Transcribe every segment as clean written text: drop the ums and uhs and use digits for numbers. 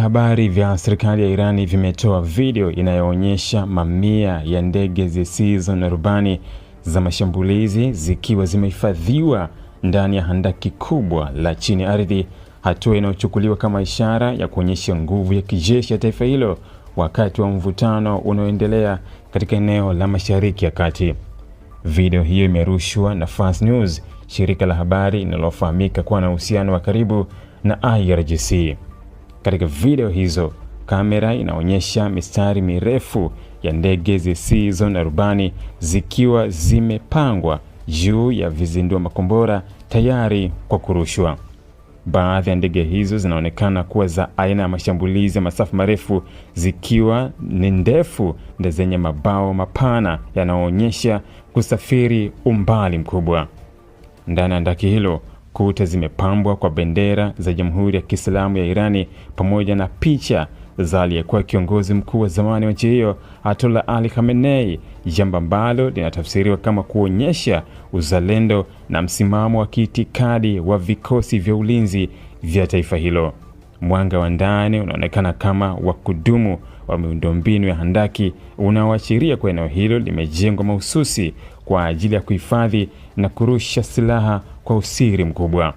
Habari vya serikali ya Irani vimetoa video inayoonyesha mamia ya ndege zisizo na rubani za mashambulizi zikiwa zimehifadhiwa ndani ya handaki kubwa la chini ardhi, hatua inayochukuliwa kama ishara ya kuonyesha nguvu ya kijeshi ya taifa hilo wakati wa mvutano unaoendelea katika eneo la Mashariki ya Kati. Video hiyo imerushwa na Fast News, shirika la habari linalofahamika kuwa na uhusiano wa karibu na IRGC. Katika video hizo, kamera inaonyesha mistari mirefu ya ndege zisizo na rubani zikiwa zimepangwa juu ya vizindua makombora tayari kwa kurushwa. Baadhi ya ndege hizo zinaonekana kuwa za aina ya mashambulizi ya masafa marefu, zikiwa ni ndefu na zenye mabawa mapana yanayoonyesha kusafiri umbali mkubwa. Ndani ya handaki hilo, kuta zimepambwa kwa bendera za Jamhuri ya Kiislamu ya Irani pamoja na picha za aliyekuwa kiongozi mkuu wa zamani wa nchi hiyo Ayatollah Ali Khamenei, jambo ambalo linatafsiriwa kama kuonyesha uzalendo na msimamo wa kiitikadi wa vikosi vya ulinzi vya taifa hilo. Mwanga wa ndani unaonekana kama wa kudumu wa miundombinu ya handaki, unaoashiria kwa eneo hilo limejengwa mahususi kwa ajili ya kuhifadhi na kurusha silaha kwa usiri mkubwa.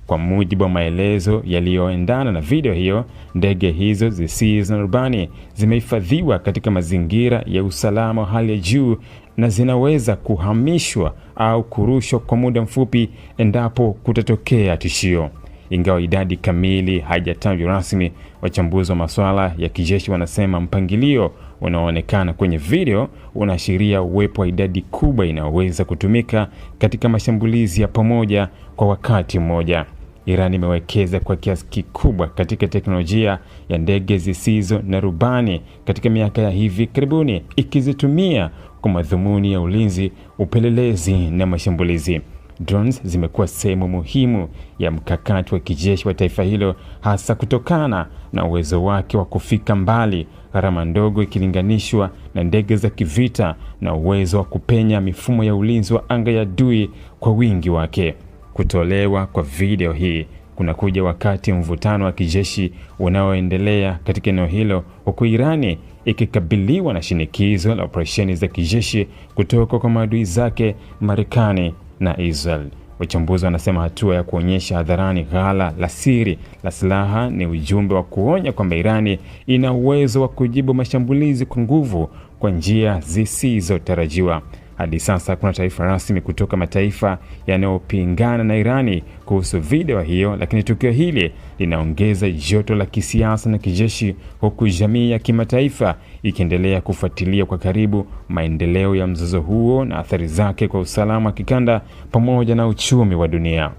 Kwa mujibu wa maelezo yaliyoendana na video hiyo, ndege hizo zisizo na rubani zimehifadhiwa katika mazingira ya usalama wa hali ya juu na zinaweza kuhamishwa au kurushwa kwa muda mfupi endapo kutatokea tishio. Ingawa idadi kamili haijatajwa rasmi, wachambuzi wa masuala ya kijeshi wanasema mpangilio unaoonekana kwenye video unaashiria uwepo wa idadi kubwa inayoweza kutumika katika mashambulizi ya pamoja kwa wakati mmoja. Iran imewekeza kwa kiasi kikubwa katika teknolojia ya ndege zisizo na rubani katika miaka ya hivi karibuni, ikizitumia kwa madhumuni ya ulinzi, upelelezi na mashambulizi. Drones zimekuwa sehemu muhimu ya mkakati wa kijeshi wa taifa hilo, hasa kutokana na uwezo wake wa kufika mbali, gharama ndogo ikilinganishwa na ndege za kivita, na uwezo wa kupenya mifumo ya ulinzi wa anga ya adui kwa wingi wake. Kutolewa kwa video hii kunakuja wakati mvutano wa kijeshi unaoendelea katika eneo hilo, huku Irani ikikabiliwa na shinikizo la operesheni za kijeshi kutoka kwa maadui zake Marekani na Israel. Wachambuzi wanasema hatua ya kuonyesha hadharani ghala la siri la silaha ni ujumbe wa kuonya kwamba Irani ina uwezo wa kujibu mashambulizi kwa nguvu kwa njia zisizotarajiwa. Hadi sasa kuna taarifa rasmi kutoka mataifa yanayopingana na Irani kuhusu video hiyo, lakini tukio hili linaongeza joto la kisiasa na kijeshi, huku jamii ya kimataifa ikiendelea kufuatilia kwa karibu maendeleo ya mzozo huo na athari zake kwa usalama wa kikanda pamoja na uchumi wa dunia.